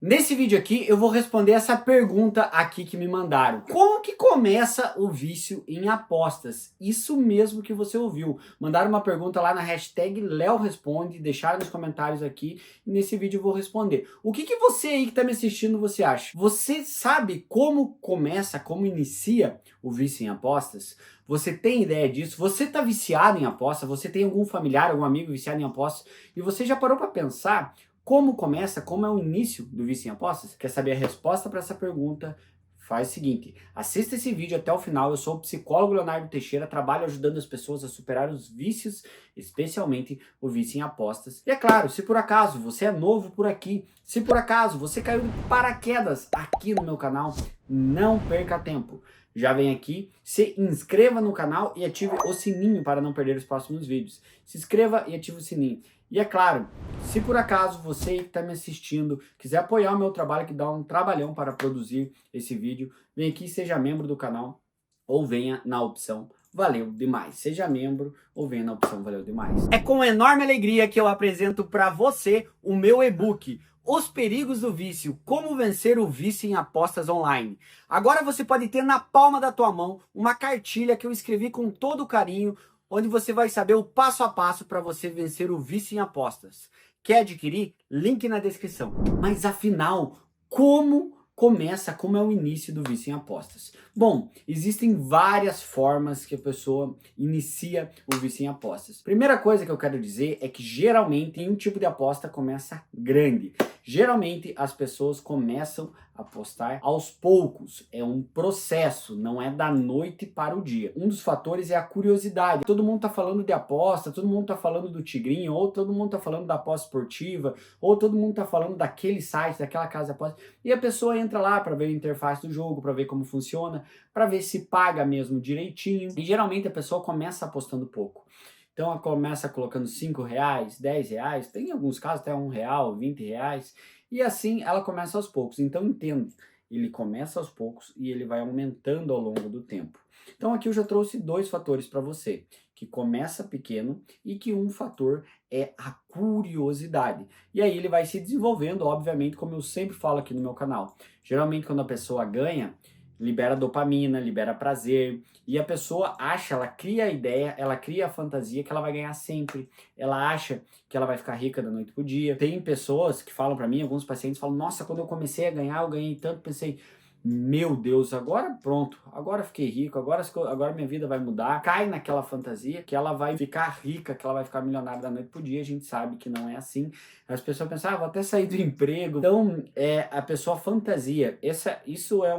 Nesse vídeo aqui eu vou responder essa pergunta aqui que me mandaram. Como que começa o vício em apostas? Isso mesmo que você ouviu. Mandaram uma pergunta lá na hashtag LeoResponde, deixaram nos comentários aqui e nesse vídeo eu vou responder. O que você aí que está me assistindo você acha? Você sabe como começa, como inicia o vício em apostas? Você tem ideia disso? Você está viciado em apostas? Você tem algum familiar, algum amigo viciado em apostas? E você já parou para pensar como começa, como é o início do vício em apostas? Quer saber a resposta para essa pergunta? Faz o seguinte, assista esse vídeo até o final. Eu sou o psicólogo Leonardo Teixeira, trabalho ajudando as pessoas a superar os vícios, especialmente o vício em apostas. E é claro, se por acaso você é novo por aqui, se por acaso você caiu de paraquedas aqui no meu canal, não perca tempo. Já vem aqui, se inscreva no canal e ative o sininho para não perder os próximos vídeos. Se inscreva e ative o sininho. E é claro, se por acaso você que está me assistindo quiser apoiar o meu trabalho, que dá um trabalhão para produzir esse vídeo, vem aqui, seja membro do canal ou venha na opção Valeu Demais. Seja membro ou venha na opção Valeu Demais. É com enorme alegria que eu apresento para você o meu e-book Os Perigos do Vício, Como Vencer o Vício em Apostas Online. Agora você pode ter na palma da tua mão uma cartilha que eu escrevi com todo carinho, onde você vai saber o passo a passo para você vencer o vício em apostas. Quer adquirir? Link na descrição. Mas afinal, como começa, como é o início do vício em apostas? Bom, existem várias formas que a pessoa inicia o vício em apostas. Primeira coisa que eu quero dizer é que geralmente em um tipo de aposta começa grande. Geralmente as pessoas começam a apostar aos poucos, é um processo, não é da noite para o dia. Um dos fatores é a curiosidade. Todo mundo tá falando de aposta, todo mundo tá falando do Tigrinho, ou todo mundo tá falando da aposta esportiva, ou todo mundo tá falando daquele site, daquela casa de aposta, e a pessoa entra lá para ver a interface do jogo, para ver como funciona, para ver se paga mesmo direitinho, e geralmente a pessoa começa apostando pouco. Então ela começa colocando R$ 5, R$ 10, tem alguns casos até R$ 1, R$ 20, e assim ela começa aos poucos. Então entenda, ele começa aos poucos e ele vai aumentando ao longo do tempo. Então aqui eu já trouxe dois fatores para você, que começa pequeno e que um fator é a curiosidade. E aí ele vai se desenvolvendo, obviamente, como eu sempre falo aqui no meu canal. Geralmente quando a pessoa ganha, libera dopamina, libera prazer, e a pessoa acha, ela cria a ideia, ela cria a fantasia que ela vai ganhar sempre, ela acha que ela vai ficar rica da noite pro dia. Tem pessoas que falam para mim, alguns pacientes falam, nossa, quando eu comecei a ganhar, eu ganhei tanto, pensei, meu Deus, agora pronto, agora fiquei rico, agora minha vida vai mudar. Cai naquela fantasia que ela vai ficar rica, que ela vai ficar milionária da noite pro dia. A gente sabe que não é assim. As pessoas pensam, vou até sair do emprego. Então, a pessoa fantasia. Isso é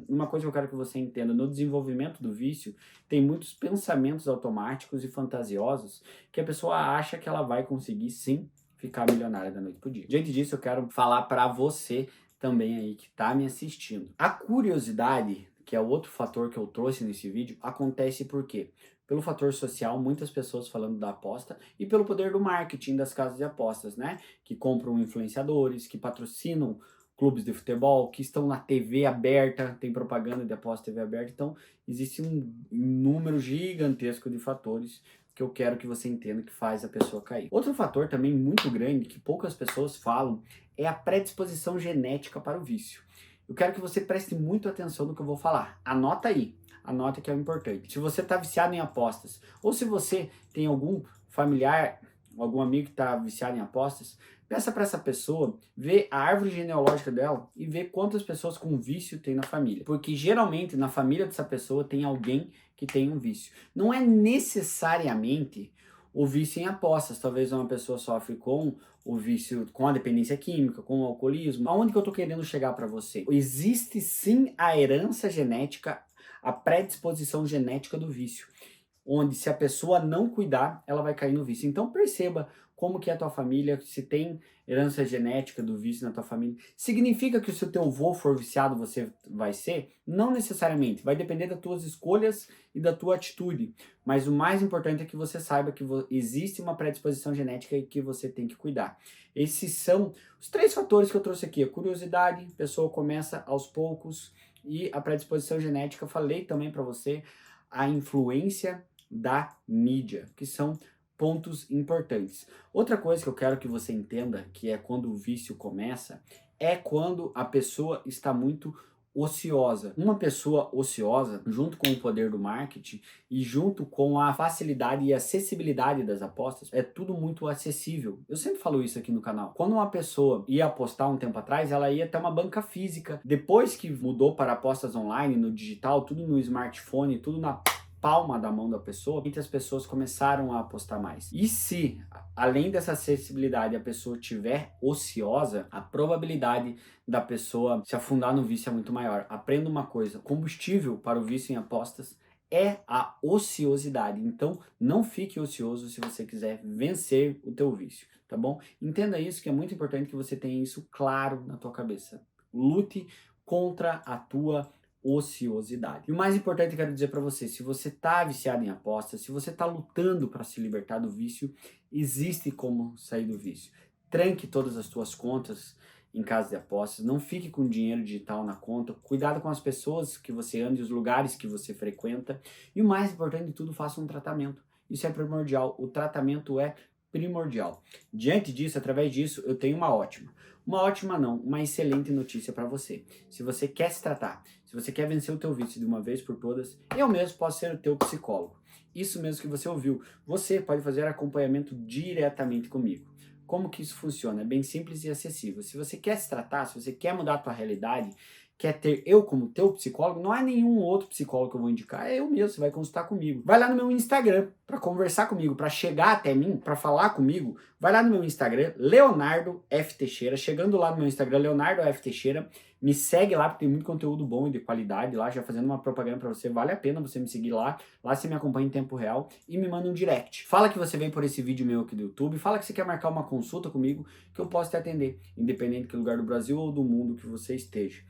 uma coisa que eu quero que você entenda. No desenvolvimento do vício, tem muitos pensamentos automáticos e fantasiosos que a pessoa acha que ela vai conseguir sim ficar milionária da noite pro dia. Diante disso, eu quero falar para você também aí que tá me assistindo. A curiosidade, que é o outro fator que eu trouxe nesse vídeo, acontece por quê? Pelo fator social, muitas pessoas falando da aposta, e pelo poder do marketing das casas de apostas, né? Que compram influenciadores, que patrocinam clubes de futebol, que estão na TV aberta, tem propaganda de aposta TV aberta. Então, existe um número gigantesco de fatores que eu quero que você entenda que faz a pessoa cair. Outro fator também muito grande, que poucas pessoas falam, é a predisposição genética para o vício. Eu quero que você preste muito atenção no que eu vou falar. Anota aí, anota que é o importante. Se você está viciado em apostas, ou se você tem algum familiar, algum amigo que está viciado em apostas, peça para essa pessoa ver a árvore genealógica dela e ver quantas pessoas com vício tem na família. Porque geralmente na família dessa pessoa tem alguém que tem um vício. Não é necessariamente o vício em apostas. Talvez uma pessoa sofre com o vício, com a dependência química, com o alcoolismo. Aonde que eu tô querendo chegar para você? Existe sim a herança genética, a predisposição genética do vício, onde se a pessoa não cuidar, ela vai cair no vício. Então perceba como que é a tua família, se tem herança genética do vício na tua família. Significa que se o teu avô for viciado, você vai ser? Não necessariamente, vai depender das tuas escolhas e da tua atitude. Mas o mais importante é que você saiba que existe uma predisposição genética e que você tem que cuidar. Esses são os três fatores que eu trouxe aqui. A curiosidade, a pessoa começa aos poucos, e a predisposição genética, eu falei também para você, a influência da mídia, que são pontos importantes. Outra coisa que eu quero que você entenda, que é quando o vício começa, é quando a pessoa está muito ociosa. Uma pessoa ociosa, junto com o poder do marketing e junto com a facilidade e acessibilidade das apostas, é tudo muito acessível. Eu sempre falo isso aqui no canal. Quando uma pessoa ia apostar um tempo atrás, ela ia até uma banca física. Depois que mudou para apostas online, no digital, tudo no smartphone, tudo na palma da mão da pessoa, muitas pessoas começaram a apostar mais. E se, além dessa acessibilidade, a pessoa tiver ociosa, a probabilidade da pessoa se afundar no vício é muito maior. Aprenda uma coisa, combustível para o vício em apostas é a ociosidade. Então, não fique ocioso se você quiser vencer o teu vício, tá bom? Entenda isso, que é muito importante que você tenha isso claro na tua cabeça. Lute contra a tua ociosidade. E o mais importante eu quero dizer para você, se você tá viciado em apostas, se você tá lutando para se libertar do vício, existe como sair do vício. Tranque todas as tuas contas em casa de apostas, não fique com dinheiro digital na conta, cuidado com as pessoas que você anda e os lugares que você frequenta, e o mais importante de tudo, faça um tratamento. Isso é primordial, o tratamento é primordial. Diante disso, através disso, eu tenho uma ótima não, uma excelente notícia para você. Se você quer se tratar, se você quer vencer o teu vício de uma vez por todas, eu mesmo posso ser o teu psicólogo. Isso mesmo que você ouviu. Você pode fazer acompanhamento diretamente comigo. Como que isso funciona? É bem simples e acessível. Se você quer se tratar, se você quer mudar a tua realidade, quer ter eu como teu psicólogo, não é nenhum outro psicólogo que eu vou indicar, é eu mesmo, você vai consultar comigo. Vai lá no meu Instagram para conversar comigo, para chegar até mim, para falar comigo. Vai lá no meu Instagram, Leonardo F. Teixeira. Chegando lá no meu Instagram, Leonardo F. Teixeira, me segue lá, porque tem muito conteúdo bom e de qualidade lá, já fazendo uma propaganda para você, vale a pena você me seguir lá. Lá você me acompanha em tempo real e me manda um direct. Fala que você veio por esse vídeo meu aqui do YouTube, fala que você quer marcar uma consulta comigo, que eu posso te atender, independente do lugar do Brasil ou do mundo que você esteja.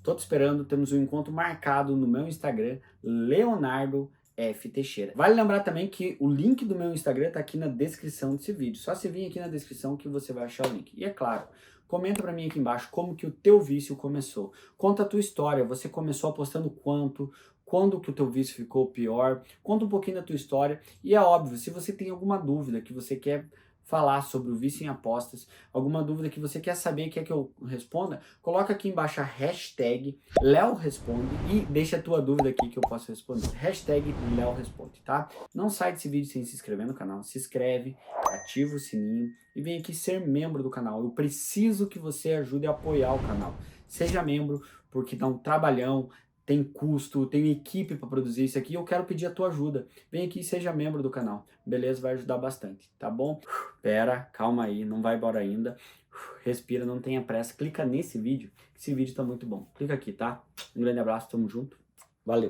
Tô te esperando, temos um encontro marcado no meu Instagram, Leonardo F. Teixeira. Vale lembrar também que o link do meu Instagram tá aqui na descrição desse vídeo. Só você vir aqui na descrição que você vai achar o link. E é claro, comenta pra mim aqui embaixo como que o teu vício começou. Conta a tua história, você começou apostando quanto, quando que o teu vício ficou pior, conta um pouquinho da tua história. E é óbvio, se você tem alguma dúvida que você quer falar sobre o vício em apostas, alguma dúvida que você quer saber e quer que eu responda, coloca aqui embaixo a hashtag LeoResponde e deixa a tua dúvida aqui que eu posso responder. Hashtag LeoResponde, tá? Não sai desse vídeo sem se inscrever no canal, se inscreve, ativa o sininho e vem aqui ser membro do canal. Eu preciso que você ajude a apoiar o canal. Seja membro, porque dá um trabalhão, tem custo, tem equipe para produzir isso aqui, eu quero pedir a tua ajuda. Vem aqui e seja membro do canal, beleza? Vai ajudar bastante, tá bom? Pera, calma aí, não vai embora ainda. Respira, não tenha pressa. Clica nesse vídeo, esse vídeo tá muito bom. Clica aqui, tá? Um grande abraço, tamo junto. Valeu!